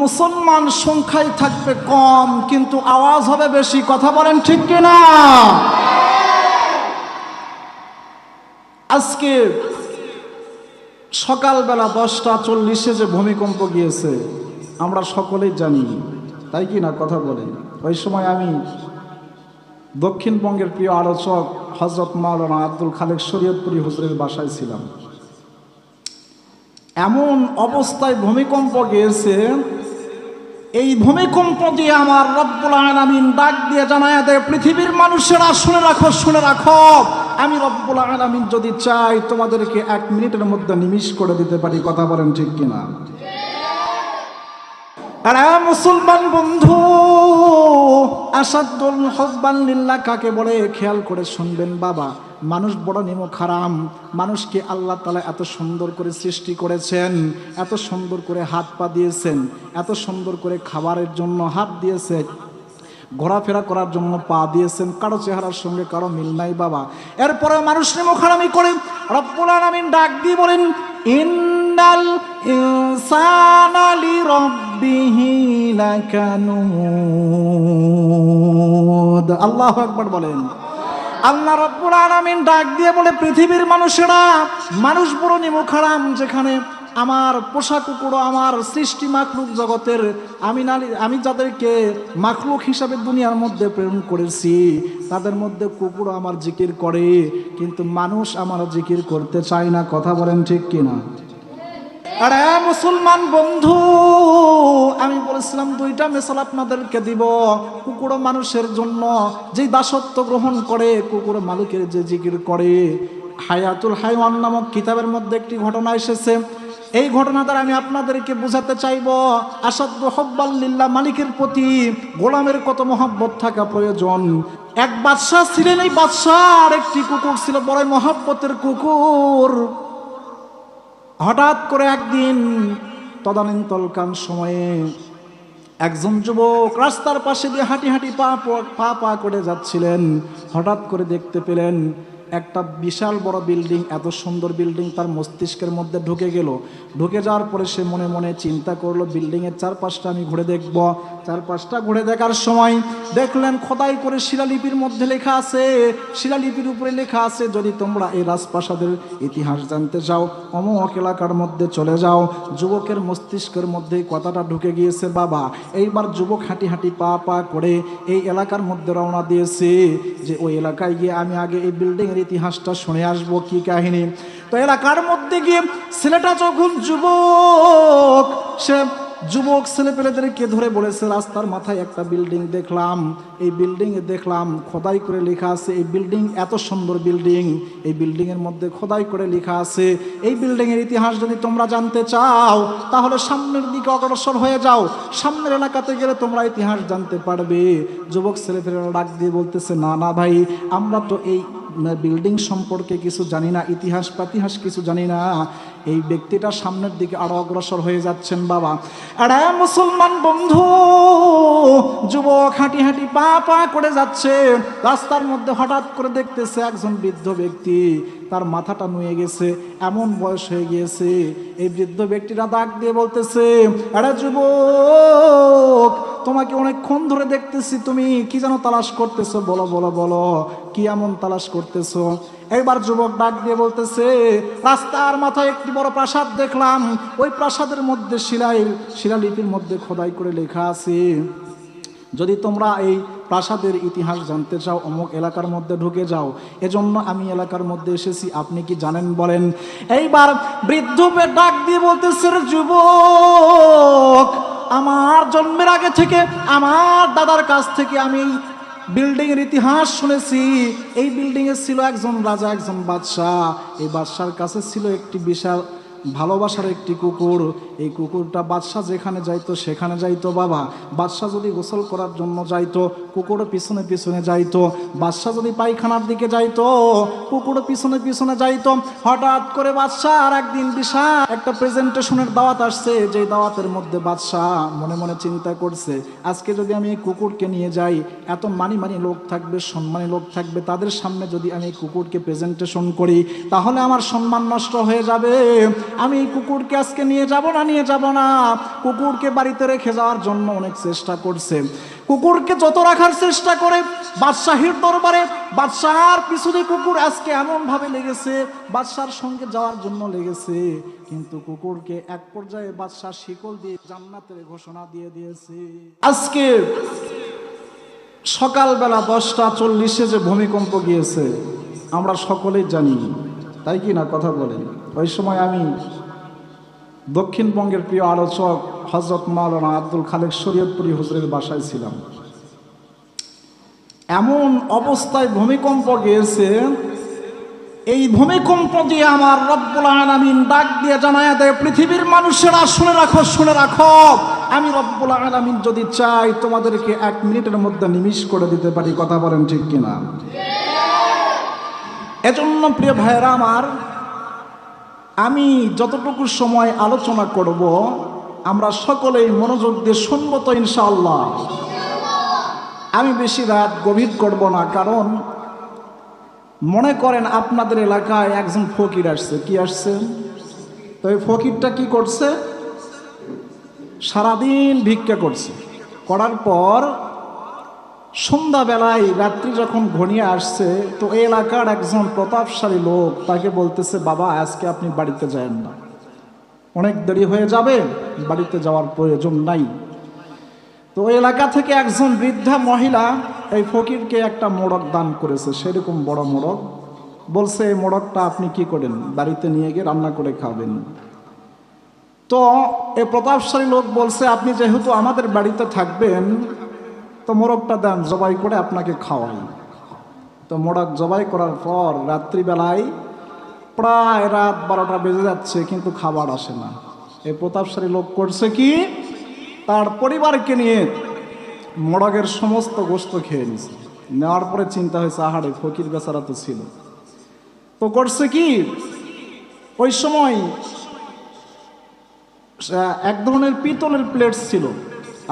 মুসলমান সংখ্যায় থাকবে কম, কিন্তু আওয়াজ হবে বেশি। কথা বলেন ঠিক কিনা? আজকে সকালবেলা 10:40 যে ভূমিকম্প গিয়েছে আমরা সকলেই জানি, তাই কি না? কথা বলেন। ওই সময় আমি দক্ষিণবঙ্গের প্রিয় আলোচক হযরত মাওলানা আব্দুল খালেক শরীয়তপুরী হুজুরের বাসায় ছিলাম। এমন অবস্থায় ভূমিকম্প গিয়েছে, এই ভূমিকম্প দিয়ে আমার রব্বুল আলামিন ডাক দিয়ে জানায়া দেয়, পৃথিবীর মানুষেরা শুনে রাখো, শুনে রাখো, আমি রব্বুল আলামিন যদি চাই তোমাদেরকে 1 মিনিটের মধ্যে নিমিষ করে দিতে পারি। কথা বলেন ঠিক কিনা? আরে মুসলমান বন্ধু, আসাদুল হুব্বান লিল্লাহ কাকে বলে খেয়াল করে শুনবেন বাবা। মানুষ বড় নিমক হারাম। মানুষকে আল্লাহ তাআলা এত সুন্দর করে সৃষ্টি করেছেন, এত সুন্দর করে হাত পা দিয়েছেন, এত সুন্দর করে খাবারের জন্য হাত দিয়েছেন, ঘোরাফেরা করার জন্য পা দিয়েছেন। কারো চেহারার সঙ্গে কারো মিল নাই বাবা। এরপরে মানুষ নিমক হারামি করে। রব্বুল আলামিন ডাক দিয়ে বলেন, ইন্নাল ইনসানা লিরাব্বিহি লাকানুদ। আল্লাহু আকবার বলেন। আল্লাহ রাব্বুল আলামিন ডাক দিয়ে বলে, পৃথিবীর মানুষেরা, মানুষ বড় নিমক হারাম, যেখানে আমার পোষা কুকুরও, আমার সৃষ্টি মাখলুক জগতের আমি যাদেরকে মাখলুক হিসাবে দুনিয়ার মধ্যে প্রেরণ করেছি, তাদের মধ্যে কুকুরও আমার জিকির করে, কিন্তু মানুষ আমার জিকির করতে চায় না। কথা বলেন ঠিক কিনা? আরে মুসলমান বন্ধু, আমি বলেছিলাম 2টা মিসাল আপনাদেরকে দিব। কুকুর মানুষের জন্য যে দাসত্ব গ্রহণ করে, কুকুর মালিকের যে জিকির করে। হায়াতুল হাইওয়ান নামক কিতাবের মধ্যে একটি ঘটনা এসেছে। এই ঘটনা দ্বারা আমি আপনাদেরকে বোঝাতে চাইব, আসাদু হুব্বান লিল্লাহ, মালিকের প্রতি গোলামের কত মহব্বত থাকা প্রয়োজন। এক বাদশাহ ছিলেন, এই বাদশার একটি কুকুর ছিল, বড় মহব্বতের কুকুর। হঠাৎ করে একদিন তদানীন্তনকাল সময়ে একজন যুবক রাস্তার পাশে দিয়ে হাঁটি হাঁটি পা করে যাচ্ছিলেন। হঠাৎ করে দেখতে পেলেন একটা বিশাল বড় বিল্ডিং, এত সুন্দর বিল্ডিং তার মস্তিষ্কের মধ্যে ঢুকে গেল। ঢুকে যাওয়ার পরে সে মনে মনে চিন্তা করলো, বিল্ডিংয়ের চারপাশটা আমি ঘুরে দেখব। চারপাশটা ঘুরে দেখার সময় দেখলেন খোদাই করে শিলালিপির মধ্যে লেখা আছে, শিলালিপির উপরে লেখা আছে, যদি তোমরা এই রাজপ্রাসাদের ইতিহাস জানতে চাও অমুক এলাকার মধ্যে চলে যাও। যুবকের মস্তিষ্কের মধ্যে কথাটা ঢুকে গিয়েছে বাবা। এইবার যুবক হাঁটি হাঁটি পা করে এই এলাকার মধ্যে রওনা দিয়েছে, যে ওই এলাকায় গিয়ে আমি আগে এই বিল্ডিংয়ের ইতিহাসটা শুনে আসবো, কি কাহিনী। তো এলাকার মধ্যে গিয়ে ছেলেটা যখন যুবক, সে যুবক ছেলেপেলেদেরকে ধরে বলেছে, রাস্তার মাথায় একটা বিল্ডিং দেখলাম, এই বিল্ডিংয়ে দেখলাম খোদাই করে লেখা আছে, এই বিল্ডিং এত সুন্দর বিল্ডিং, এই বিল্ডিংয়ের মধ্যে খোদাই করে লেখা আছে, এই বিল্ডিংয়ের ইতিহাস যদি তোমরা জানতে চাও তাহলে সামনের দিকে অগ্রসর হয়ে যাও, সামনের এলাকাতে গেলে তোমরা ইতিহাস জানতে পারবে। যুবক ছেলেপেলেরা ডাক দিয়ে বলতেছে, না না ভাই, আমরা তো এই বিল্ডিং সম্পর্কে কিছু জানি না, ইতিহাস পাতিহাস কিছু জানি না। এই ব্যক্তিটা সামনের দিকে আরো অগ্রসর হয়ে যাচ্ছেন বাবা। আরে মুসলমান বন্ধু, যুবক হাঁটি হাঁটি পা করে যাচ্ছে। রাস্তার মধ্যে হঠাৎ করে দেখতেছে একজন বৃদ্ধ ব্যক্তি, তার মাথাটা নুয়ে গেছে, এমন বয়স হয়ে গিয়েছে। এই বৃদ্ধ ব্যক্তিটা ডাক দিয়ে বলতেছে, আরে যুবক, তোমাকে অনেকক্ষণ ধরে দেখতেছি, তুমি কি যেন তালাশ করতেছো, বলো বলো বলো, কি এমন তালাশ করতেছো? একবার যুবক ডাক দিয়ে বলতেছে, রাস্তার মাথায় একটি বড় প্রাসাদ দেখলাম, ওই প্রাসাদের মধ্যে শিলালিপির মধ্যে খোদাই করে লেখা আছে, যদি তোমরা এই প্রাসাদের ইতিহাস জানতে চাও অমুক এলাকার মধ্যে ঢুকে যাও, এজন্য আমি এলাকার মধ্যে এসেছি, আপনি কি জানেন বলেন। এইবার বৃদ্ধ ডাক দিয়ে বলতেছে, যুবক, আমার জন্মের আগে থেকে আমার দাদার কাছ থেকে আমি বিল্ডিং এর ইতিহাস শুনেছি। এই বিল্ডিং এ ছিল একজন রাজা, একজন বাদশাহ। এই বাদশার কাছে ছিল একটি বিশাল ভালোবাসার একটি কুকুর। এই কুকুরটা বাদশাহ যেখানে যাইতো সেখানে যাইতো বাবা। বাদশাহ যদি গোসল করার জন্য যাইতো, কুকুরও পিছনে পিছনে যাইতো। বাদশাহ যদি পায়খানার দিকে যাইতো, কুকুরও পিছনে পিছনে যাইতো। হঠাৎ করে বাদশাহ আর একদিন বিশাল একটা প্রেজেন্টেশনের দাওয়াত আসছে, যে দাওয়াতের মধ্যে বাদশাহ মনে মনে চিন্তা করছে, আজকে যদি আমি এই কুকুরকে নিয়ে যাই, এত মানি লোক থাকবে, সম্মানী লোক থাকবে, তাদের সামনে যদি আমি এই কুকুরকে প্রেজেন্টেশন করি তাহলে আমার সম্মান নষ্ট হয়ে যাবে। আমি এই কুকুরকে আজকে নিয়ে যাব না। কুকুরকে বাড়িতে রেখে যাওয়ার জন্য অনেক চেষ্টা করছে। কুকুরকে যত রাখার চেষ্টা করে বাদশাহীর দরবারে বাদশার পিছনে কুকুর আজকে এমন ভাবে লেগেছে, বাদশার সঙ্গে যাওয়ার জন্য লেগেছে, কিন্তু কুকুরকে এক পর্যায়ে বাদশা শিকল দিয়ে জান্নাতের ঘোষণা দিয়ে দিয়েছে। আজকে সকালবেলা 10:40 যে ভূমিকম্প গিয়েছে আমরা সকলেই জানি, তাই কি না কথা বলেন? ওই সময় আমি দক্ষিণবঙ্গের প্রিয় আলোচক হযরত মাওলানা আব্দুল খালেক শরীয়তপুরী হুজুরের বাসায় ছিলাম। এমন অবস্থায় ভূমিকম্প গিয়েছে, এই ভূমিকম্প দিয়ে আমার রব্বুল আলামিন ডাক দিয়ে জানায়া দেয়, পৃথিবীর মানুষেরা শুনে রাখো, আমি রব্বুল আলামিন যদি চাই তোমাদেরকে 1 মিনিটের মধ্যে নিমিষ করে দিতে পারি। কথা বলেন ঠিক কিনা? এজন্য প্রিয় ভাইরা আমার, আমি যতটুকু সময় আলোচনা করব আমরা সকলেই মনোযোগ দিয়ে শুনবো তো ইনশাআল্লাহ। আমি বেশি রাত গভীর করব না, কারণ মনে করেন আপনাদের এলাকায় একজন ফকির আসছে। কি আসছে? তো এই ফকিরটা কি করছে? সারাদিন ভিক্ষা করছে, করার পর সন্ধ্যাবেলায় রাত্রি যখন ঘনিয়ে আসছে, তো এই এলাকার একজন প্রতাপশালী লোক তাকে বলতেছে, বাবা আজকে আপনি বাড়িতে যাবেন না, অনেক দেরি হয়ে যাবে, বাড়িতে যাওয়ার প্রয়োজন নাই। তো ওই এলাকা থেকে একজন বৃদ্ধা মহিলা এই ফকিরকে একটা মোড়ক দান করেছে, সেরকম বড় মোড়ক। বলছে এই মোড়কটা আপনি কি করেন, বাড়িতে নিয়ে গিয়ে রান্না করে খাবেন। তো এই প্রতাপশালী লোক বলছে, আপনি যেহেতু আমাদের বাড়িতে থাকবেন তো মোড়কটা দেন, জবাই করে আপনাকে খাওয়াই। তো মোড়ক জবাই করার পর রাত্রিবেলায় প্রায় রাত 12টা বেজে যাচ্ছে, কিন্তু খাবার আসে না। এই প্রতাপশালী লোক করছে কি, তার পরিবারকে নিয়ে মোড়কের সমস্ত গোশত খেয়ে নিছে। নেওয়ার পরে চিন্তা হয়েছে, আহারে ফকির বেচারা তো ছিল। তো করছে কি, ওই সময় এক ধরনের পিতলের প্লেট ছিল,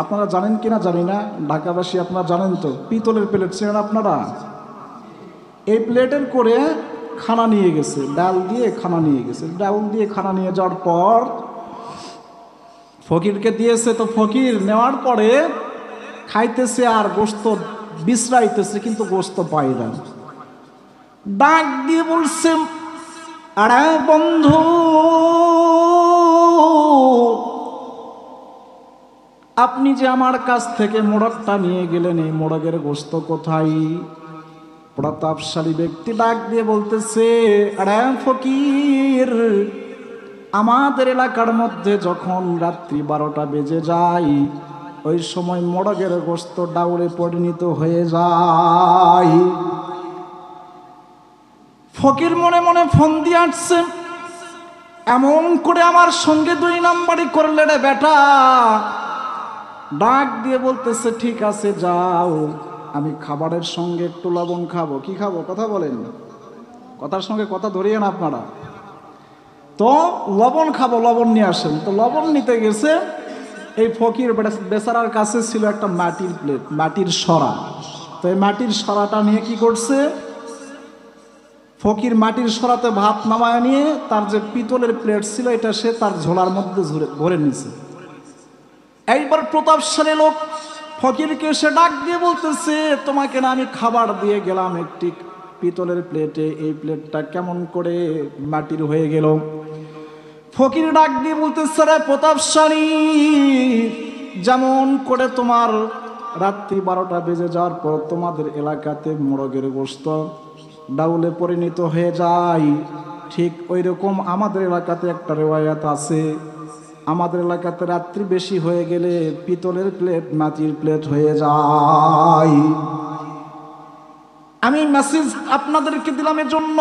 আপনারা জানেন কিনা জানি না, ঢাকাবাসী আপনারা জানেন তো, পিতলের প্লেট ছিলেন আপনারা। এই প্লেটের করে খানা নিয়ে গেছে, ডাল দিয়ে খানা নিয়ে গেছে। ডাল দিয়ে খানা নিয়ে যাওয়ার পর ফকিরকে দিয়েছে। তো ফকির নেওয়ার পরে খাইতেছে আর গোশত বিশ্রাইতেছে, কিন্তু গোশত পাই না। ডাক দিয়ে বলছে, আরে বন্ধু, আপনি যে আমার কাছ থেকে মোড়কটা নিয়ে গেলেন, এই মোড়কের গোশত কোথায়? প্রতাপশালী ব্যক্তি ডাক দিয়ে বলতেছে, আরে ফকির, আমাদের এলাকার মধ্যে যখন রাত্রি 12টা বেজে যায়, ওই সময় মোড়কের গোশত ডাউরে পরিণত হয়ে যায়। ফকির মনে মনে ফোন দিয়ে আসছে, এমন করে আমার সঙ্গে 2 নাম্বারই করলে রে বেটা। ডাক দিয়ে বলতেছে, ঠিক আছে যাও, আমি খাবারের সঙ্গে একটু লবণ খাবো। কি খাবো? কথা বলেন, কথার সঙ্গে কথা ধরিয়ে না আপনারা। তো লবণ খাবো, লবণ নিয়ে আসেন। তো লবণ নিতে গেছে, এই ফকির বেচারার কাছে ছিল একটা মাটির প্লেট, মাটির সরা। তো এই মাটির সরাটা নিয়ে কি করছে, ফকির মাটির সরাতে ভাত নামায় নিয়ে তার যে পিতলের প্লেট ছিল এটা সে তার ঝোলার মধ্যে ভরে নিছে। এইবার প্রতাপশালী লোক ফকিরকে সে ডাক দিয়ে বলতেছে, তোমাকে না আমি খাবার দিয়ে গেলাম একটি পিতলের প্লেটে, এই প্লেটটা কেমন করে মাটির হয়ে গেল? ফকির ডাক দিয়ে বলতেছে, রে প্রতাপশালী, যেমন করে তোমার রাত্রি 12টা বেজে যাওয়ার পর তোমাদের এলাকাতে মোড়কের গোশত ডাউলে পরিণত হয়ে যায়, ঠিক ওই রকম আমাদের এলাকাতে একটা রেওয়ায়াত আছে, আমাদের এলাকাতে রাত্রি বেশি হয়ে গেলে পিতলের প্লেট মাটির প্লেট হয়ে যায়। আমি মেসেজ আপনাদেরকে দিলাম এজন্য,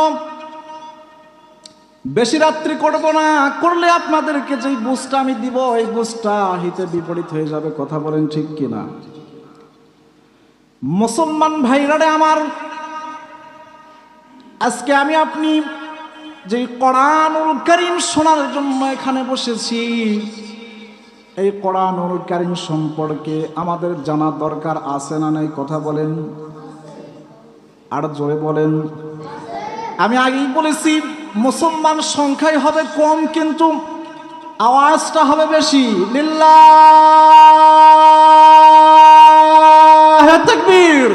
বেশি রাত্রি করব না, করলে আপনাদেরকে যেই বুঝটা আমি দিব এই বুঝটা হিতে বিপরীত হয়ে যাবে। কথা বলেন ঠিক কিনা? মুসলমান ভাইরারে আমার, আজকে আমি আপনি যে কোরআনুল কারীম শোনার জন্য এখানে বসেছি, এই কোরআনুল কারীম সম্পর্কে আমাদের জানা দরকার আছে না নাই? কথা বলেন, আর জোরে বলেন। আমি আগেই বলেছি, মুসলমান সংখ্যায় হবে কম, কিন্তু আওয়াজটা হবে বেশি। লিল্লাহে তাকবীর।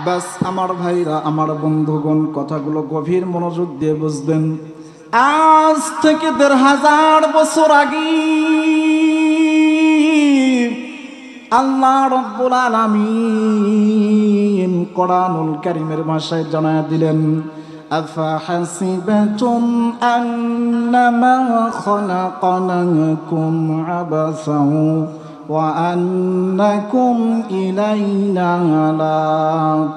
বাস আমার ভাইরা, আমার বন্ধুগণ, কথাগুলো গভীর মনোযোগ দিয়ে বুঝবেন। আজ থেকে ১৫০০ বছর আগে আল্লাহ রাব্বুল আলামিন কোরআনুল কারীমের ভাষায় জানায়া দিলেন, আফাহাসিবাতুম আন্নামা খালাকনাকুম আবাসাও ওয়া আন্নাকুম ইলাইনা লা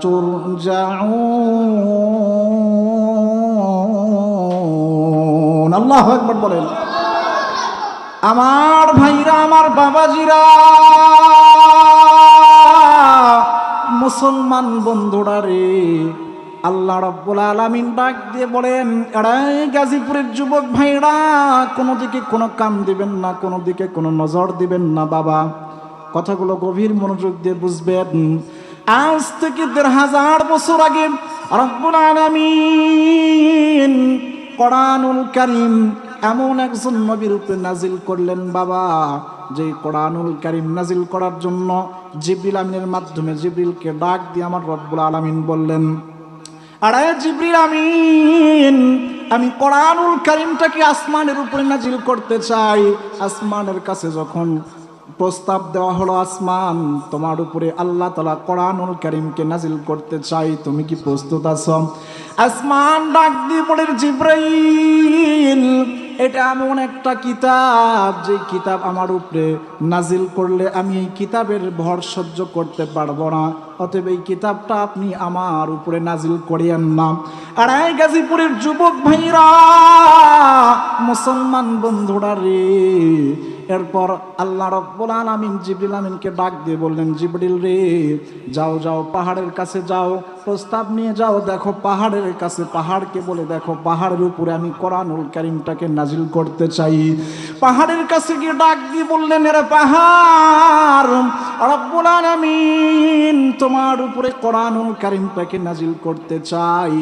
তুরজাউন। আল্লাহু আকবার বলেন। আমার ভাইরা, আমার বাবাজিরা, মুসলমান বন্ধুরা রে, আল্লাহ রাব্বুল আলামিন ডাক দিয়ে বলেন, এড়াই গাজীপুরের যুবক ভাইরা, কোনো দিকে কোনো কাম দিবেন না, কোনো দিকে কোনো নজর দিবেন না বাবা। কথাগুলো গভীর মনোযোগ দিয়ে বুঝবেন। আজ থেকে ১৫০০ বছর আগে রাব্বুল আলামিন কোরআনুল কারীম এমন একজন নবীর উপরে নাজিল করলেন বাবা, যে কোরআনুল কারীম নাজিল করার জন্য জিবরিল আমিনের মাধ্যমে জিবরিলকে ডাক দিয়ে আমার রব্বুল আলামিন বললেন, আরে জিবরিল আমিন, আমি কোরআনুল কারীমটাকে আসমানের উপরে নাজিল করতে চাই। আসমানের কাছে যখন প্রস্তাব দেওয়া হলো, আসমান তোমার উপরে আল্লাহ তাআলা কোরআনুল কারীমকে নাজিল করতে চাই, তুমি কি প্রস্তুত আছো? আসমান ডাক দিয়ে বলে, জিবরাইল, এটা এমন একটা কিতাব, যে কিতাব আমার উপরে নাজিল করলে আমি এই কিতাবের ভর সহ্য করতে পারবো না, অতএব এই কিতাবটা আপনি আমার উপরে নাজিল করিয়েন না। আর এই গাজীপুরের যুবক ভাইরা, মুসলমান বন্ধুরা রে, এরপর আল্লাহ রাব্বুল আলামিন জিবরিল আমিনকে ডাক দিয়ে বললেন, জিবরিল রে, যাও যাও, পাহাড়ের কাছে যাও, প্রস্তাব নিয়ে যাও, দেখো পাহাড়ের কাছে, পাহাড়কে বলে দেখো পাহাড়ের উপরে আমি কোরআনুল কারীমটাকে নাজিল করতে চাই। পাহাড়ের কাছে গিয়ে ডাক দিয়ে বললেন, এরে পাহাড়, রাব্বুল আলামিন তোমার উপরে কোরআনুল কারীমটাকে নাজিল করতে চাই,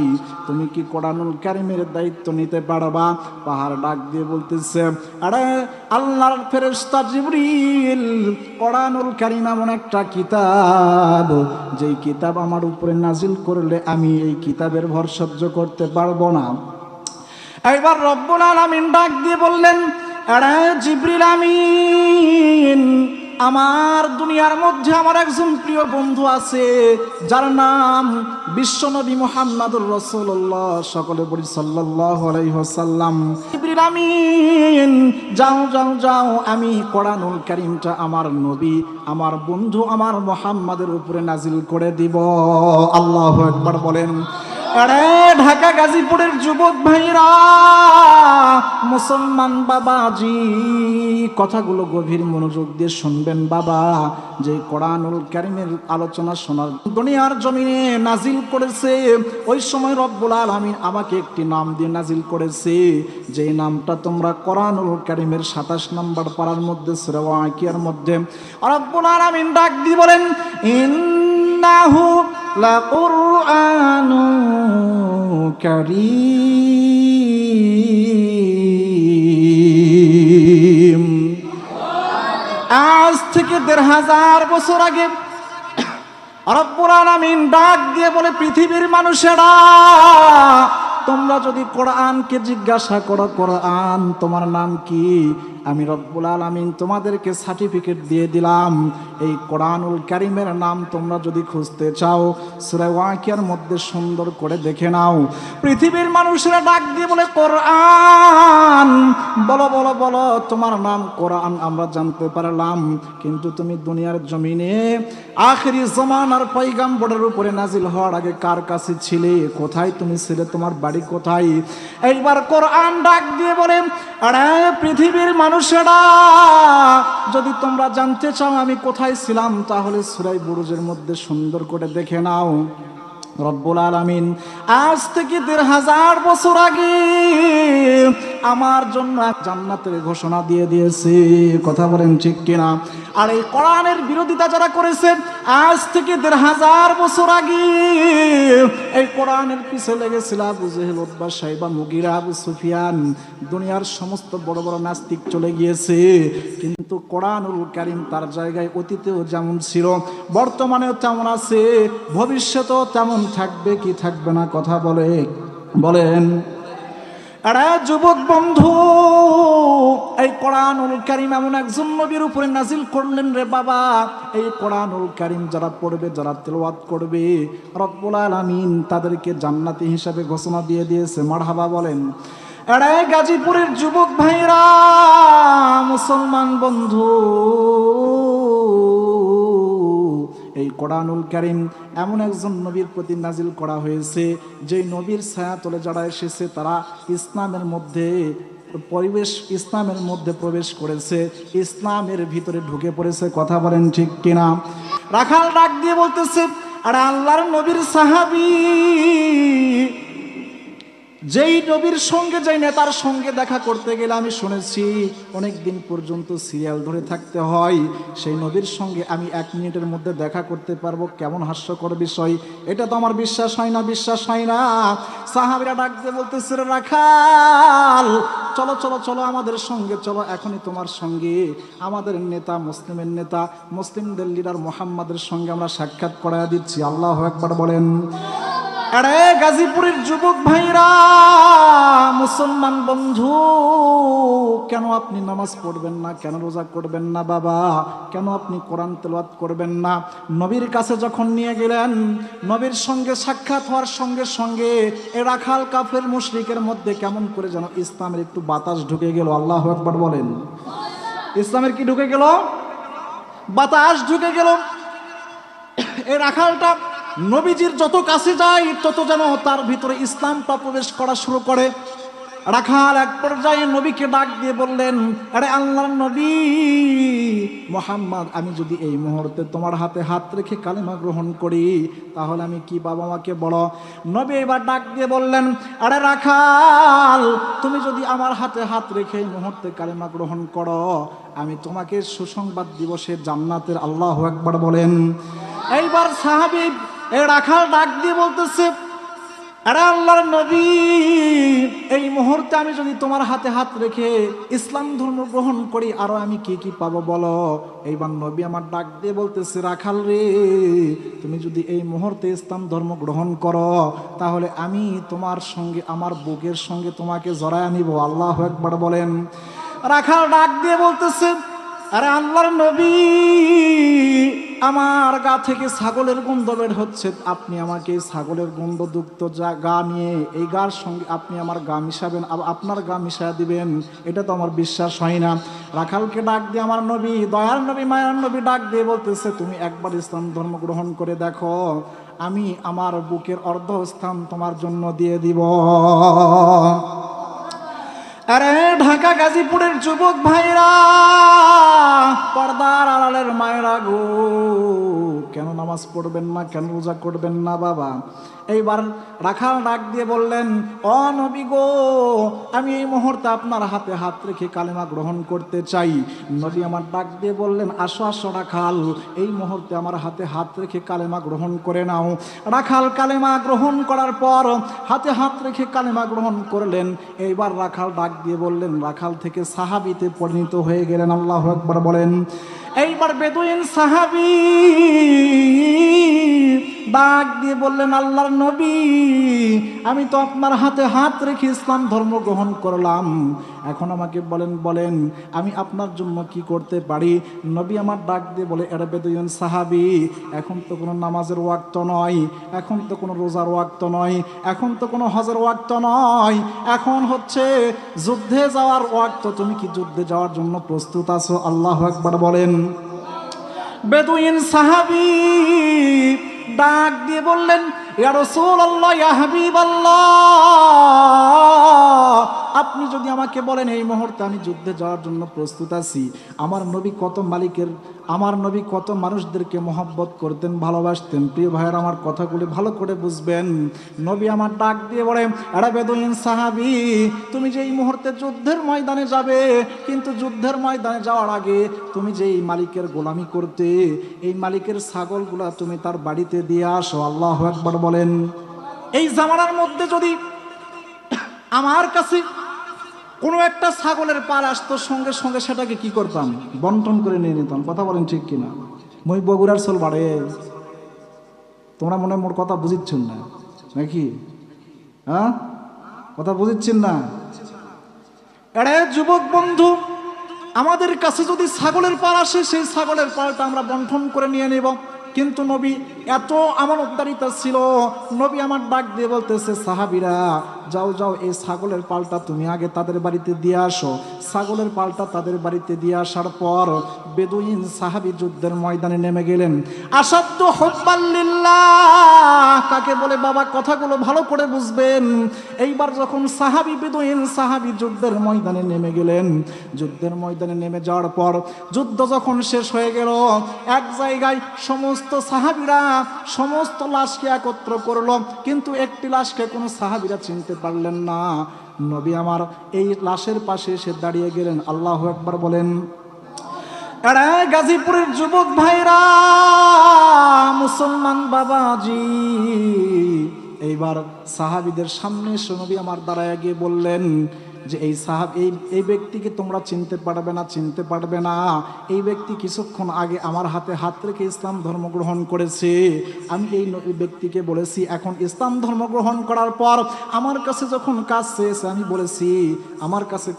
তুমি কি কোরআনুল কারীমের দায়িত্ব নিতে পারবা? পাহাড় ডাক দিয়ে বলতেছে, আরে আল্লাহর ফেরেশতা জিবরিল, কোরআনুল কারীম এমন একটা কিতাব, যেই কিতাব আমার উপরে নাজিল করলে আমি এই কিতাবের ভর সহ্য করতে পারবো না। এবার রব্বুল আলামিন ডাক দিয়ে বললেন, আরে জিবরিল আমিন, আমার দুনিয়ার মধ্যে আমার একজন প্রিয় বন্ধু আছে, যার নাম বিশ্বনবী মুহাম্মদুর রাসূলুল্লাহ, সকলে বলি সাল্লাল্লাহু আলাইহি ওয়াসাল্লাম। জিবরিল আমিন, যাও যাও যাও, আমি কোরআনুল কারীমটা আমার নবী, আমার বন্ধু, আমার মুহাম্মাদের উপরে নাজিল করে দিব। আল্লাহু আকবার বলেন। আরে ঢাকা গাজীপুরের যুবক ভাইরা, মুসলমান বাবাজি, কথাগুলো গভীর মনোযোগ দিয়ে শুনবেন বাবা। যে কোরআনুল কারীমের আলোচনা শোনার দুনিয়ার জমিনে নাজিল করেছে, ওই সময় রব্বুল আলামিন আমাকে একটি নাম দিয়ে নাজিল করেছে, যে নামটা তোমরা কোরআনুল কারীমের ২৭ নম্বর পারার মধ্যে সূরা ওয়াকিয়ার মধ্যে রব্বুল আলামিন ডাক দিয়ে বলেন, ইন্নাহু লাকুরআনুন কারীম। আজ থেকে ১৫০০ বছর আগে রব্বুল আলামিন ডাক দিয়ে বলে, পৃথিবীর মানুষেরা, তোমরা যদি কোরআনকে জিজ্ঞাসা করো, কোরআন তোমার নাম কি, আমি রব্বুল আলামিন তোমাদেরকে সার্টিফিকেট দিয়ে দিলাম। এই কোরআনুল কারীমের নাম তোমরা যদি খুঁজতে চাও, সূরা ওয়াকিয়ার মধ্যে সুন্দর করে দেখে নাও। পৃথিবীর মানুষেরা ডাক দিয়ে বলে, কোরআন, বলো বলো বলো, তোমার নাম কোরআন আমরা জানতে পারলাম, কিন্তু তুমি দুনিয়ার জমিনে আখিরি জামানার পয়গম্বরের উপরে নাজিল হওয়ার আগে কার কাছে ছিলে, কোথায় তুমি ছিলে, তোমার বাড়ি কোথায়? এইবার কোরআন ডাক দিয়ে বলে, আরে পৃথিবীর মানুষেরা, যদি তোমরা জানতে চাও আমি কোথায় ছিলাম, তাহলে সূরা বুরুজের মধ্যে সুন্দর করে দেখে নাও। রব্বুল আলামিন আজ থেকে ১৫০০ বছর আগে আমার জন্য জান্নাতের ঘোষণা দিয়ে দিয়েছে। কথা বলেন ঠিক কিনা? আর এই কোরআনের বিরোধিতা যারা করেছে আজ থেকে ১৫০০ বছর আগে এই কোরআনের পিছে লেগেছিল আবু জেহেল, উতবা, সাইবা, মুগিরা, আবু সুফিয়ান, দুনিয়ার সমস্ত বড় বড় নাস্তিক চলে গিয়েছে, কিন্তু কোরআনুল কারীম তার জায়গায় অতীতেও যেমন ছিল বর্তমানেও তেমন আছে, ভবিষ্যতেও তেমন থাকবে কি থাকবে না? কথা বলেন। আরে যুবক বন্ধু, এই কোরআনুল কারীম এমন একজন নবীর উপরে নাজিল করলেন রে বাবা, এই কোরআনুল কারীম যারা পড়বে, যারা তেলাওয়াত করবে, রব্বুল আলামিন তাদেরকে জান্নাতি হিসাবে ঘোষণা দিয়ে দিয়েছে। মারহাবা বলেন। আরে গাজীপুরের যুবক ভাইরা, মুসলমান বন্ধু, এই কোরআনুল কারীম এমন একজন নবীর প্রতি নাজিল করা হয়েছে, যেই নবীর ছায়া তলে যারা এসেছে তারা ইসলামের মধ্যে প্রবেশ করেছে, ইসলামের ভিতরে ঢুকে পড়েছে। কথা বলেন ঠিক কিনা? রাখাল ডাক দিয়ে বলতেছে, আরে আল্লাহর নবীর সাহাবী, যেই নবীর সঙ্গে, যেই নেতার সঙ্গে দেখা করতে গেলে আমি শুনেছি অনেক দিন পর্যন্ত সিরিয়াল ধরে থাকতে হয়, সেই নবীর সঙ্গে আমি 1 মিনিটের মধ্যে দেখা করতে পারবো, কেমন হাস্যকর বিষয়! এটা তো আমার বিশ্বাস হয় না। সাহাবীরা ডাক দিয়ে বলতেছে, রাখাল চলো চলো চলো, আমাদের সঙ্গে চলো, এখনই তোমার সঙ্গে আমাদের নেতা, মুসলিমের নেতা, মুসলিমদের লিডার মুহাম্মাদের সঙ্গে আমরা সাক্ষাৎ করায় দিচ্ছি। আল্লাহু আকবার বলেন। আরে গাজীপুরের যুবক ভাইরা, মুসলমান বন্ধু, কেন আপনি নামাজ পড়বেন না? কেন রোজা করবেন না বাবা? কেন আপনি কোরআন তেলাওয়াত করবেন না? নবীর কাছে যখন নিয়ে গেলেন, নবীর সঙ্গে সাক্ষাৎ হওয়ার সঙ্গে সঙ্গে এ রাখাল কাফের মুশরিকের মধ্যে কেমন করে যেন ইসলামের একটু বাতাস ঢুকে গেল। আল্লাহু আকবার বলেন। ইসলামের কি ঢুকে গেল? বাতাস ঢুকে গেল। এই রাখালটা নবীজির যত কাছে যায় তত যেন তার ভিতরে ইসলামটা প্রবেশ করা শুরু করে। রাখাল এক পর্যায়ে নবীকে ডাক দিয়ে বললেন, আরে আল্লাহর নবী মুহাম্মদ, আমি যদি এই মুহূর্তে তোমার হাতে হাত রেখে কালেমা গ্রহণ করি তাহলে আমি কি বাবা মাকে বলো? নবী এবার ডাক দিয়ে বললেন, আরে রাখাল, তুমি যদি আমার হাতে হাত রেখে এই মুহূর্তে কালেমা গ্রহণ করো, আমি তোমাকে সুসংবাদ দিব সে জান্নাতের। আল্লাহু আকবার বলেন। এইবার সাহাবী এই রাখাল ডাক দিয়ে বলতেছে, আরে আল্লাহর নবী, এই মুহূর্তে আমি যদি তোমার হাতে হাত রেখে ইসলাম ধর্ম গ্রহণ করি আরো আমি কি কি পাবো বলো? এইবার নবী আমার ডাক দিয়ে বলতেছে, রাখাল রে, তুমি যদি এই মুহূর্তে ইসলাম ধর্ম গ্রহণ করো তাহলে আমি তোমার সঙ্গে, আমার বুকের সঙ্গে তোমাকে জড়ায় নিব। আল্লাহু আকবার বলেন। রাখাল ডাক দিয়ে বলতেছে, আরে আল্লাহর নবী, আমার গা থেকে ছাগলের গন্ধ বের হচ্ছে, আপনি আমাকে ছাগলের গন্ধযুক্ত গা নিয়ে এই গার সঙ্গে আপনি আমার গা মিশাবেন, আপনার গা মিশায় দিবেন, এটা তো আমার বিশ্বাস হয় না। রাখালকে ডাক দিয়ে আমার নবী, দয়ার নবী, মায়ার নবী ডাক দিয়ে বলতেছে, তুমি একবার ইসলাম ধর্ম গ্রহণ করে দেখো, আমি আমার বুকের অর্ধস্থান তোমার জন্য দিয়ে দিব। আরে ঢাকা গাজীপুরের যুবক ভাইরা, পর্দার আড়ালের মায়েরা গো, কেন নামাজ পড়বেন না? কেন রোজা করবেন না বাবা? এইবার রাখাল ডাক দিয়ে বললেন, ও নবী গো, আমি এই মুহূর্তে আপনার হাতে হাত রেখে কালেমা গ্রহণ করতে চাই। নবী আমার ডাক দিয়ে বললেন, আসো আসো রাখাল, এই মুহূর্তে আমার হাতে হাত রেখে কালেমা গ্রহণ করে নাও। রাখাল কালেমা গ্রহণ করার পর হাতে হাত রেখে কালেমা গ্রহণ করলেন। এইবার রাখাল ডাক দিয়ে বললেন, রাখাল থেকে সাহাবীতে পরিণত হয়ে গেলেন। আল্লাহু আকবার বলেন। এইবার বেদুইন সাহাবী ডাক দিয়ে বললেন, আল্লাহর নবী, আমি তো আপনার হাতে হাত রেখে ইসলাম ধর্ম গ্রহণ করলাম, এখন আমাকে বলেন আমি আপনার জন্য কি করতে পারি? নবী আমার ডাক দিয়ে বলে, এরা বেদুইন সাহাবী, এখন তো কোনো নামাজের ওয়াক্ত নয়, এখন তো কোনো রোজার ওয়াক্ত নয়, এখন তো কোনো হজের ওয়াক্ত নয়, এখন হচ্ছে যুদ্ধে যাওয়ার ওয়াক্ত, তুমি কি যুদ্ধে যাওয়ার জন্য প্রস্তুত আছো? আল্লাহু আকবার বলেন। বেদুইন সাহাবী ডাক দিয়ে বললেন, ইয়া রাসূলুল্লাহ, ইয়া হাবিবাল্লাহ, আপনি যদি আমাকে বলেন এই মুহূর্তে আমি যুদ্ধে যাওয়ার জন্য প্রস্তুত আছি, আমার নবী কত মানুষদেরকে মহব্বত করতেন, ভালোবাসতেন। প্রিয় ভাইয়ের আমার কথাগুলি ভালো করে বুঝবেন। নবী আমার ডাক দিয়ে বলে, এরা বেদুইন সাহাবী, তুমি যে এই মুহূর্তে যুদ্ধের ময়দানে যাবে, কিন্তু যুদ্ধের ময়দানে যাওয়ার আগে তুমি যে এই মালিকের গোলামি করতে, এই মালিকের ছাগলগুলা তুমি তার বাড়িতে দিয়ে আসো। আল্লাহু আকবার বলেন। এই জামানার মধ্যে যদি আমার কাছে কোনো একটা ছাগলের পাল আসতো, সঙ্গে সঙ্গে সেটাকে কি করতাম? বন্টন করে নিয়ে নিতাম। কথা বলেন ঠিক কিনা? মই বগুড়ার চল বাড়ে, তোমরা মনে মোর কথা বুঝিচ্ছেন না নাকি? হ্যাঁ, কথা বুঝিচ্ছেন না? এরে যুবক বন্ধু, আমাদের কাছে যদি ছাগলের পাল আসে, সেই ছাগলের পালটা আমরা বন্টন করে নিয়ে নেব। কিন্তু নবী এত আমানতদারিতা ছিল, নবী আমার ডাক দিয়ে বলতেছে, সাহাবীরা যাও যাও, এই ছাগলের পালটা তুমি আগে তাদের বাড়িতে দিয়ে আসো। ছাগলের পালটা তাদের বাড়িতে দিয়ে আসার পর বেদুইন সাহাবী যুদ্ধের ময়দানে নেমে গেলেন। আসাদ্দ হুব্বান লিল্লাহ কাকে বলে বাবা, কথাগুলো ভালো করে বুঝবেন। এইবার যখন বেদুইন সাহাবী যুদ্ধের ময়দানে নেমে গেলেন, যুদ্ধের ময়দানে নেমে যাওয়ার পর যুদ্ধ যখন শেষ হয়ে গেল, এক জায়গায় সমস্ত সাহাবীরা সমস্ত লাশকে একত্র করলো, কিন্তু একটি লাশকে কোনো সাহাবীরা চিনতে পারলেন না। নবী আমার এই লাশের পাশে এসে দাঁড়িয়ে গেলেন। আল্লাহু আকবার বলেন। এরা গাজীপুরের যুবক ভাইরা, মুসলমান বাবাজি, এইবার সাহাবীদের সামনে এসে নবী আমার দাঁড়ায় গিয়ে বললেন যে এই ব্যক্তিকে তোমরা চিনতে পারবে না। এই ব্যক্তি কিছুক্ষণ আগে আমার হাতে হাত রেখে ইসলাম ধর্ম গ্রহণ করেছে। আমি এই ব্যক্তিকে বলেছি, এখন ইসলাম ধর্ম গ্রহণ করার পর আমার কাছে যখন কাজ চেয়েছে, আমি বলেছি আমার কাছে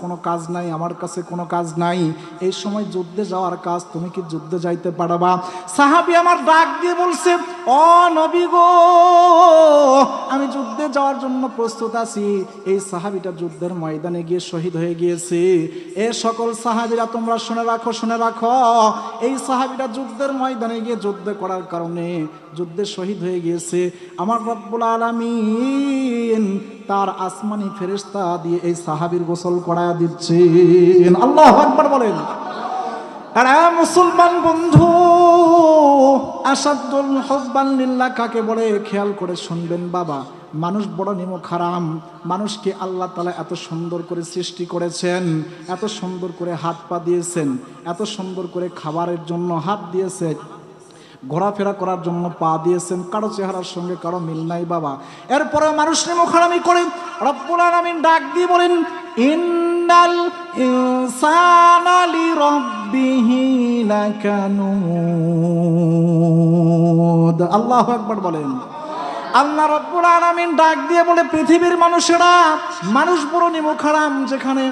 কোনো কাজ নাই, এই সময় যুদ্ধে যাওয়ার কাজ, তুমি কি যুদ্ধে যাইতে পারবা? সাহাবী আমার ডাক দিয়ে বলছে, ও নবী গো, আমি যুদ্ধে যাওয়ার জন্য প্রস্তুত আছি। এই সাহাবীটা যুদ্ধের ময়দানে গিয়ে শহীদ হয়ে গিয়েছে। এ সকল সাহাবীরা তোমরা শুনে রাখো, এই সাহাবীরা যুদ্ধের ময়দানে গিয়ে যুদ্ধ করার কারণে যুদ্ধে শহীদ হয়ে গিয়েছে। আমার রব্বুল আলামিন তার আসমানি ফেরেশতা দিয়ে এই সাহাবীর গোসল করায়া দিচ্ছেন। আল্লাহু আকবার বলেন। আরে মুসলমান বন্ধু, আসাদুল হুব্বান লিল্লাহ কাকে বলে খেয়াল করে শুনবেন বাবা। মানুষ বড় নিমক হারাম। মানুষকে আল্লাহ তাআলা এত সুন্দর করে সৃষ্টি করেছেন, এত সুন্দর করে হাত পা দিয়েছেন, এত সুন্দর করে খাবারের জন্য হাত দিয়েছেন, ঘোরাফেরা করার জন্য পা দিয়েছেন। কারো চেহারার সঙ্গে কারো মিল নাই বাবা। এরপরে মানুষ নিমক হারামি করে। রব্বুল আলামিন ডাক দিয়ে বলেন, ইন্নাল ইনসানা লিরাব্বিহি লাকানুদ। আল্লাহু আকবার বলেন। আল্লাহ রব্বুল আলামিন ডাক দিয়ে বলে, পৃথিবীর মানুষ বড় নিমক হারাম, যেখানে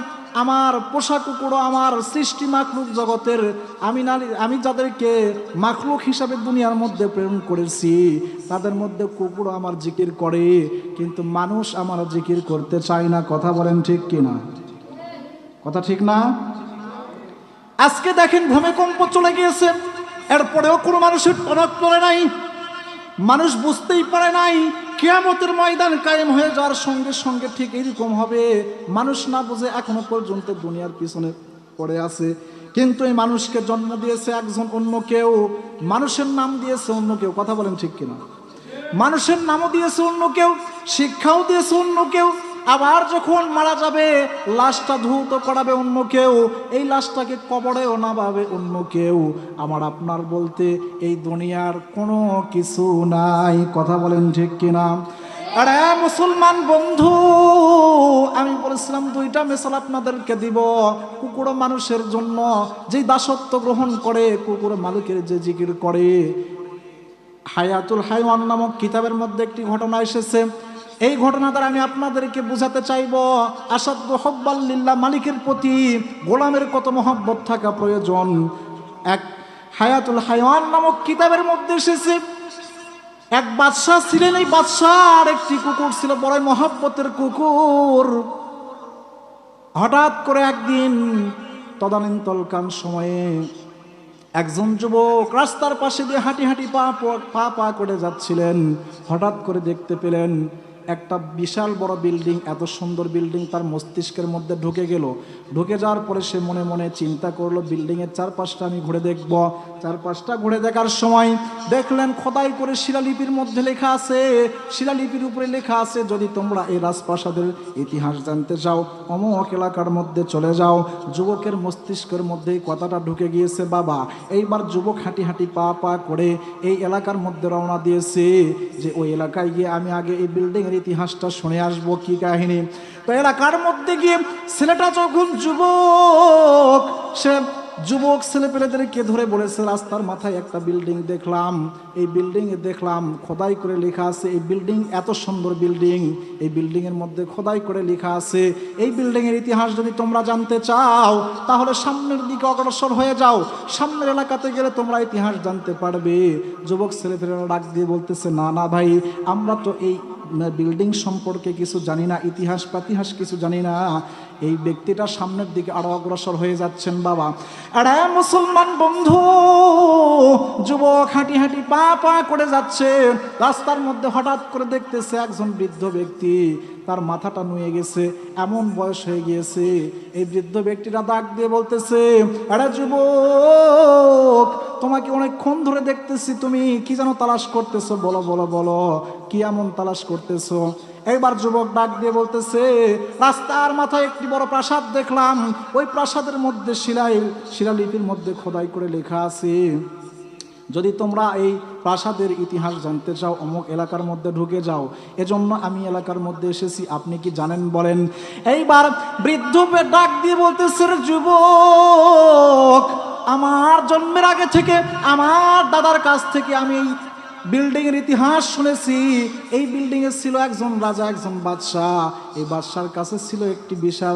আমার পোষা কুকুর, আমার সৃষ্টি মাখলুক জগতের আমি যাদেরকে মাখলুক হিসাবে দুনিয়ার মধ্যে প্রেরণ করেছি, তাদের মধ্যে কুকুর আমার জিকির করে, কিন্তু মানুষ আমার জিকির করতে চায় না। কথা বলেন ঠিক কিনা? কথা ঠিক না? আজকে দেখেন ভূমিকম্প চলে গিয়েছে, এরপরেও কোনো মানুষের টনক পড়ে নাই, মানুষ বুঝতেই পারে নাই কিয়ামতের ময়দান কায়েম হয়ে যাওয়ার সঙ্গে সঙ্গে ঠিক এরকম হবে। মানুষ না বুঝে এখনো পর্যন্ত দুনিয়ার পিছনে পড়ে আছে। কিন্তু এই মানুষকে জন্ম দিয়েছে একজন অন্য কেউ, মানুষের নাম দিয়েছে অন্য কেউ। কথা বলেন ঠিক কিনা? মানুষের নামও দিয়েছে অন্য কেউ, শিক্ষাও দিয়েছে অন্য কেউ। আবার যখন মারা যাবে, লাশটা ধৌত করাবে অন্য কেউ, এই লাশটাকে কবরেও নামাবে অন্য কেউ। আমার আপনার বলতে এই দুনিয়ার কোনো কিছু নাই। কথা বলেন ঠিক কিনা? আরে মুসলমান বন্ধু, আমি বলেছিলাম দুইটা মিসাল আপনাদেরকে দিব। কুকুর মানুষের জন্য যে দাসত্ব গ্রহণ করে, কুকুর মালিকের যে জিকির করে। হায়াতুল হাইওয়ান নামক কিতাবের মধ্যে একটি ঘটনা এসেছে। এই ঘটনা দ্বারা আমি আপনাদেরকে বুঝাতে চাইব, আসাদু হুব্বান লিল্লাহ, মালিকের প্রতি গোলামের কত মহব্বত থাকা প্রয়োজন। এক হায়াতুল হাইওয়ান নামক কিতাবের মধ্যে এসেছে, এক বাদশাহ ছিলেন। এই বাদশার একটি কুকুর ছিল, বড় মহব্বতের কুকুর। হঠাৎ করে একদিন তদানীন্তনকাল সময়ে একজন যুবক রাস্তার পাশে দিয়ে হাঁটি হাঁটি পা করে যাচ্ছিলেন। হঠাৎ করে দেখতে পেলেন একটা বিশাল বড় বিল্ডিং, এত সুন্দর বিল্ডিং তার মস্তিষ্কের মধ্যে ঢুকে গেল। ঢুকে যাওয়ার পরে সে মনে মনে চিন্তা করলো, বিল্ডিংয়ের চারপাশটা আমি ঘুরে দেখব। চারপাশটা ঘুরে দেখার সময় দেখলেন খোদাই করে শিলালিপির মধ্যে লেখা আছে, শিলালিপির উপরে লেখা আছে, যদি তোমরা এই রাজপ্রাসাদের ইতিহাস জানতে চাও অমুক এলাকার মধ্যে চলে যাও। যুবকের মস্তিষ্কের মধ্যে এই কথাটা ঢুকে গিয়েছে বাবা। এইবার যুবক হাঁটি হাঁটি পা পা করে এই এলাকার মধ্যে রওনা দিয়েছে যে ওই এলাকায় গিয়ে আমি আগে এই বিল্ডিংয়ের ইতিহাসটা শুনে আসবো কি কাহিনী। তো এলাকার মধ্যে গিয়ে ছেলেটা যখন যুবক, সে যুবক ছেলেপেলেদেরকে ধরে বলেছে, রাস্তার মাথায় একটা বিল্ডিং দেখলাম, এই বিল্ডিংয়ে দেখলাম খোদাই করে লেখা আছে, এই বিল্ডিং এত সুন্দর বিল্ডিং, এই বিল্ডিংয়ের মধ্যে খোদাই করে লেখা আছে, এই বিল্ডিংয়ের ইতিহাস যদি তোমরা জানতে চাও তাহলে সামনের দিকে অগ্রসর হয়ে যাও, সামনের এলাকাতে গেলে তোমরা ইতিহাস জানতে পারবে। যুবক ছেলেপেলেরা ডাক দিয়ে বলতেছে, না না ভাই, আমরা তো এই বিল্ডিং সম্পর্কে কিছু জানি না, ইতিহাস পাতিহাস কিছু জানি না। এই ব্যক্তিটা সামনের দিকে আরো অগ্রসর হয়ে যাচ্ছেন বাবা। আরে মুসলমান বন্ধু, যুবক হাঁটি হাঁটি পা পা করে যাচ্ছে, রাস্তার মধ্যে হঠাৎ করে দেখতেছে একজন বৃদ্ধ ব্যক্তি, তার মাথাটা নুয়ে গেছে, এমন বয়স হয়ে গিয়েছে। এই বৃদ্ধ ব্যক্তিটা ডাক দিয়ে বলতেছে, আরে যুবক, তোমাকে অনেকক্ষণ ধরে দেখতেছি, তুমি কি যেন তালাশ করতেছো, বলো বলো বলো, কি এমন তালাশ করতেছো? এইবার যুবক ডাক দিয়ে বলতেছে, রাস্তার মাথায় একটি বড় প্রাসাদ দেখলাম, ওই প্রাসাদের মধ্যে শিলালিপির মধ্যে খোদাই করে লেখা আছে, যদি তোমরা এই প্রাসাদের ইতিহাস জানতে চাও অমুক এলাকার মধ্যে ঢুকে যাও, এজন্য আমি এলাকার মধ্যে এসেছি, আপনি কি জানেন বলেন। এইবার বৃদ্ধ ডাক দিয়ে বলতেছে, যুবক, আমার জন্মের আগে থেকে আমার দাদার কাছ থেকে আমি এই বিল্ডিং এর ইতিহাস শুনেছি। এই বিল্ডিং এ ছিল একজন রাজা, একজন বাদশাহ। এই বাদশার কাছে ছিল একটি বিশাল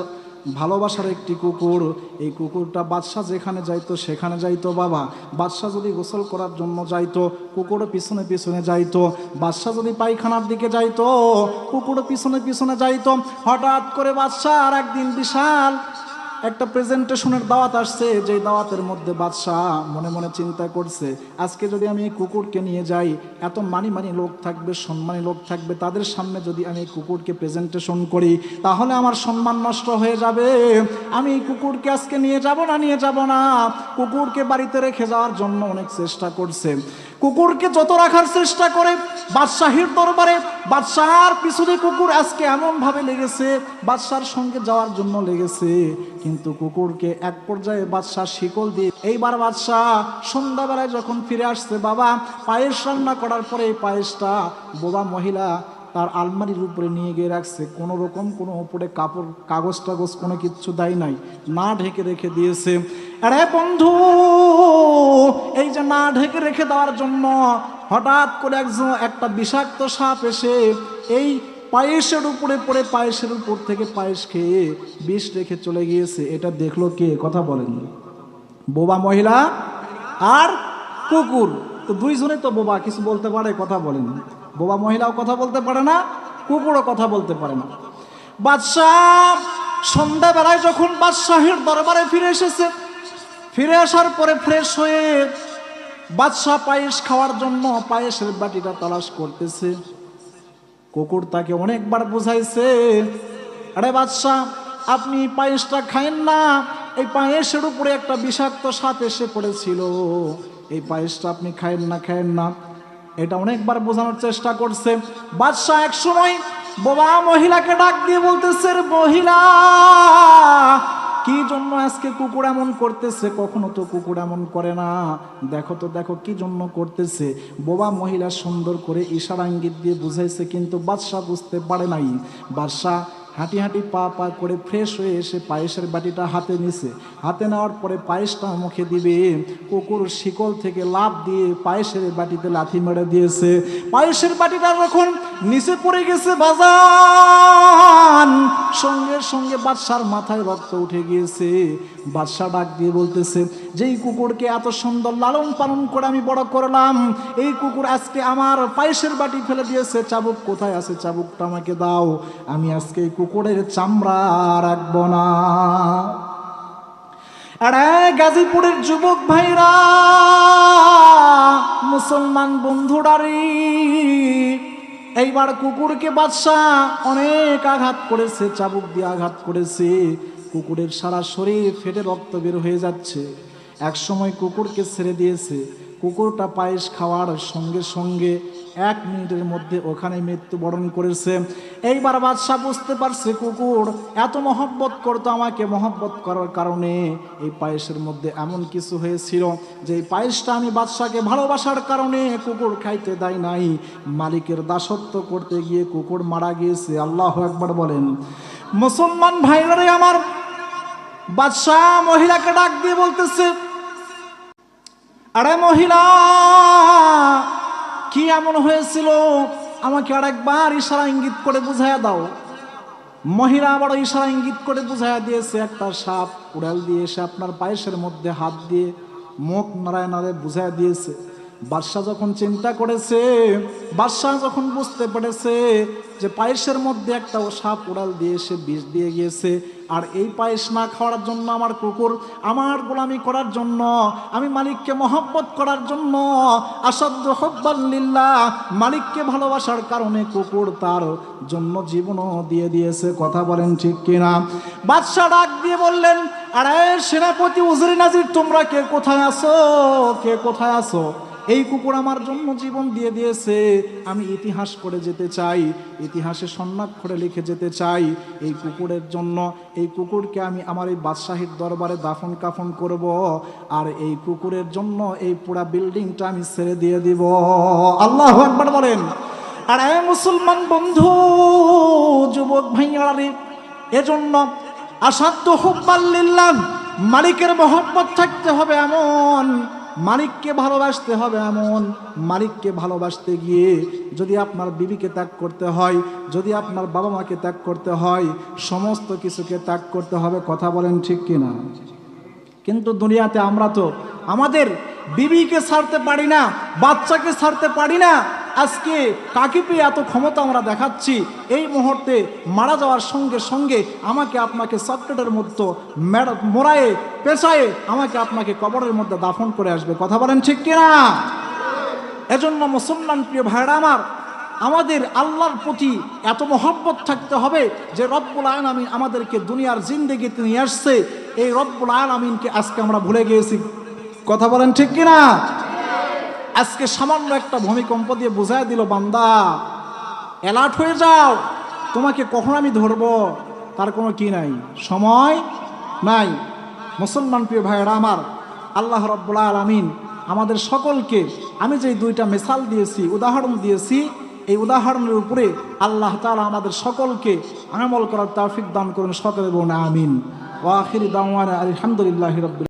ভালোবাসার একটি কুকুর। এই কুকুরটা বাদশাহ যেখানে যাইতো সেখানে যাইতো বাবা। বাদশাহ যদি গোসল করার জন্য যাইতো, কুকুরও পিছনে পিছনে যাইতো। বাদশাহ যদি পায়খানার দিকে যাইতো, কুকুরও পিছনে পিছনে যাইতো। হঠাৎ করে বাদশাহ আর একদিন বিশাল একটা প্রেজেন্টেশনের দাওয়াত আসছে, যে দাওয়াতের মধ্যে বাদশাহ মনে মনে চিন্তা করছে, আজকে যদি আমি এই কুকুরকে নিয়ে যাই, এত মানি লোক থাকবে, সম্মানী লোক থাকবে, তাদের সামনে যদি আমি এই কুকুরকে প্রেজেন্টেশন করি তাহলে আমার সম্মান নষ্ট হয়ে যাবে। আমি এই কুকুরকে আজকে নিয়ে যাব না। কুকুরকে বাড়িতে রেখে যাওয়ার জন্য অনেক চেষ্টা করছে। কুকুরকে যত রাখার চেষ্টা করে বাদশাহীর দরবারে, বাদশাহর পিছনে কুকুর আজকে এমন ভাবে লেগেছে, বাদশার সঙ্গে যাওয়ার জন্য লেগেছে, কিন্তু কুকুরকে এক পর্যায়ে বাদশাহ শিকল দিয়ে। এইবার বাদশাহ সন্ধ্যাবেলায় যখন ফিরে আসছে বাবা, পায়েস রান্না করার পরে এই পায়েসটা বোবা মহিলা তার আলমারির উপরে নিয়ে গিয়ে রাখছে, কোনো রকম কোনো উপরে কাপড় কাগজ টাগজ কোনো কিচ্ছু দেয় নাই, না ঢেকে রেখে দিয়েছে। আরে বন্ধু, এই যে না ঢেকে রেখে দেওয়ার জন্য হঠাৎ করে একটা বিষাক্ত সাপ এসে এই পায়েসের উপরে পড়ে পায়েসের উপর থেকে পায়েস খেয়ে বিষ রেখে চলে গিয়েছে। এটা দেখলো কে? কথা বলেন। বোবা মহিলা আর কুকুর। তো দুইজনে তো বোবা, কিছু বলতে পারে? কথা বলেন। বোবা মহিলাও কথা বলতে পারে না, কুকুরও কথা বলতে পারে না। বাদশাহ সন্ধ্যাবেলায় যখন বাদশাহের দরবারে ফিরে এসেছে, ফিরে আসার পরে ফ্রেশ হয়ে বাদশাহ পায়েস খাওয়ার জন্য পায়েসের বাটিটা তালাশ করতেছে। কুকুর তাকে অনেকবার বুঝাইছে, আরে বাদশাহ, আপনি পায়েসটা খায়েন না, এই পায়েসের উপরে একটা বিষাক্ত সাপ এসে পড়েছিল, এই পায়েসটা আপনি খায়েন না। এটা অনেকবার বোঝানোর চেষ্টা করছে। বাদশাহ এক সময় বোবা মহিলাকে ডাক দিয়ে বলতেছে, মহিলা, কি জন্য আজকে কুকুর এমন করতেছে? কখনো তো কুকুর এমন করে না, দেখো কি জন্য করতেছে। বোবা মহিলা সুন্দর করে ইশারা ইঙ্গিত দিয়ে বুঝাইছে, কিন্তু বাদশাহ বুঝতে পারে নাই। বাদশাহ হাঁটি হাঁটি পা পা করে ফ্রেশ হয়ে এসে পায়েসের বাটিটা হাতে নিছে। হাতে নেওয়ার পরে পায়েসটা মুখে দিবে, কুকুর শিকল থেকে লাফ দিয়ে পায়েসের বাটিতে লাথি মেরে দিয়েছে। পায়েসের বাটিটা যখন নিচে পড়ে গেছে বাজান, সঙ্গে সঙ্গে বাদশার মাথায় রক্ত উঠে গিয়েছে। বাদশাহ ডাক দিয়ে বলতেছে, যেই কুকুরকে এত সুন্দর লালন পালন করে আমি বড় করলাম, এই কুকুর আজকে আমার পায়েসের বাটি ফেলে দিয়েছে। চাবুক কোথায় আছে? চাবুকটা আমাকে দাও, আমি আজকে এই কুকুরের চামড়া রাখবো না। আরে গাজীপুরের যুবক ভাইরা, মুসলমান বন্ধুরারি, এইবার কুকুরকে বাদশা অনেক আঘাত করেছে, চাবুক দিয়ে আঘাত করেছে। কুকুরের সারা শরীর ফেটে রক্ত বের হয়ে যাচ্ছে। এক সময় কুকুরকে ছেড়ে দিয়েছে। কুকুরটা পায়েস খাওয়ার সঙ্গে সঙ্গে 1 মিনিটের মধ্যে ওখানে মৃত্যুবরণ করেছে। এইবার বাদশা বুঝতে পারছে কুকুর এত মহব্বত করতো আমাকে, মহব্বত করার কারণে এই পায়েসের মধ্যে এমন কিছু হয়েছিল যে এই পায়েসটা আমি বাদশাকে ভালোবাসার কারণে কুকুর খাইতে দেয় নাই। মালিকের দাসত্ব করতে গিয়ে কুকুর মারা গিয়েছে। আল্লাহু আকবার বলেন। মুসলমান ভাইরা রে আমার, বাদশা মহিলাকে ডাক দিয়ে বলতেছে, আরে মহিলা, কি এমন হয়েছিল আমাকে আরেকবার ইশারা ইঙ্গিত করে বুঝাইয়া দাও। মহিলা আবার ইশারা ইঙ্গিত করে বুঝাইয়া দিয়েছে। একটা সাপ উড়াল দিয়ে এসে আপনার পায়েসের মধ্যে হাত দিয়ে মুখ নাড়ায় নাড়ায় বুঝাইয়া দিয়েছে। বাদশা যখন চিন্তা করেছে, বাদশা যখন বুঝতে পেরেছে যে পায়েসের মধ্যে একটা সাপ উড়াল দিয়ে এসে বিষ দিয়ে গিয়েছে, আর এই পায়েস না খাওয়ার জন্য আমার কুকুর আমার গোলামি করার জন্য, আমি মালিককে মহব্বত করার জন্য, আসাদ্দু হুব্বান লিল্লাহ, মালিককে ভালোবাসার কারণে কুকুর তার জন্য জীবনও দিয়ে দিয়েছে। কথা বলেন ঠিক কিনা? বাদশা ডাক দিয়ে বললেন, আরে সেনাপতি উজরি নাজির, তোমরা কে কোথায় আছো? কে কোথায় আছো? এই কুকুর আমার জন্য জীবন দিয়ে দিয়েছে। আমি ইতিহাস করে যেতে চাই, ইতিহাসে স্বর্ণাক্ষরে লিখে যেতে চাই এই কুকুরের জন্য। এই কুকুরকে আমি আমার এই বাদশাহীর দরবারে দাফন কাফন করব, আর এই কুকুরের জন্য এই পুরা বিল্ডিংটা আমি ছেড়ে দিয়ে দিব। আল্লাহু আকবার বলেন। আর এই মুসলমান বন্ধু, যুবক ভাইয়ারা রে, এজন্য আসাদ্দু হুব্বান লিল্লাহ, মালিকের মহব্বত থাকতে হবে এমন, মালিককে ভালোবাসতে হবে এমন। মালিককে ভালোবাসতে গিয়ে যদি আপনার বিবিকে ত্যাগ করতে হয়, যদি আপনার বাবা মাকে ত্যাগ করতে হয়, সমস্ত কিছুকে ত্যাগ করতে হবে। কথা বলেন ঠিক কিনা? কিন্তু দুনিয়াতে আমরা তো আমাদের বিবিকে ছাড়তে পারি না, বাচ্চাকে ছাড়তে পারি না। আজকে কাকে পেয়ে এত ক্ষমতা আমরা দেখাচ্ছি? এই মুহূর্তে মারা যাওয়ার সঙ্গে সঙ্গে আমাকে আপনাকে চকলেটের মধ্যে মোড়ায়ে পেঁচায়ে আমাকে আপনাকে কবরের মধ্যে দাফন করে আসবে। কথা বলেন ঠিক কিনা? এজন্য মুসলমান প্রিয় ভাইরা আমার, আমাদের আল্লাহর প্রতি এত মহব্বত থাকতে হবে যে রব্বুল আলামিন আমাদেরকে দুনিয়ার জিন্দেগিতে নিয়ে আসছে, এই রব্বুল আলামিনকে আজকে আমরা ভুলে গিয়েছি। কথা বলেন ঠিক কিনা? আজকে সামান্য একটা ভূমিকম্প দিয়ে বুঝাই দিল, বান্দা অ্যালার্ট হয়ে যাও, তোমাকে কখন আমি ধরবো তার কোনো কি নাই, সময় নাই। মুসলমান প্রিয় ভাইয়েরা আমার, আল্লাহ রাব্বুল আলামিন আমাদের সকলকে, আমি যে 2টা মিসাল দিয়েছি, উদাহরণ দিয়েছি, এই উদাহরণের উপরে আল্লাহ তাআলা আমাদের সকলকে আমল করার তৌফিক দান করুন। সকলে বলুন আমিন। ওয়া আখিরি দাওয়ানা আলহামদুলিল্লাহি রাব্বিল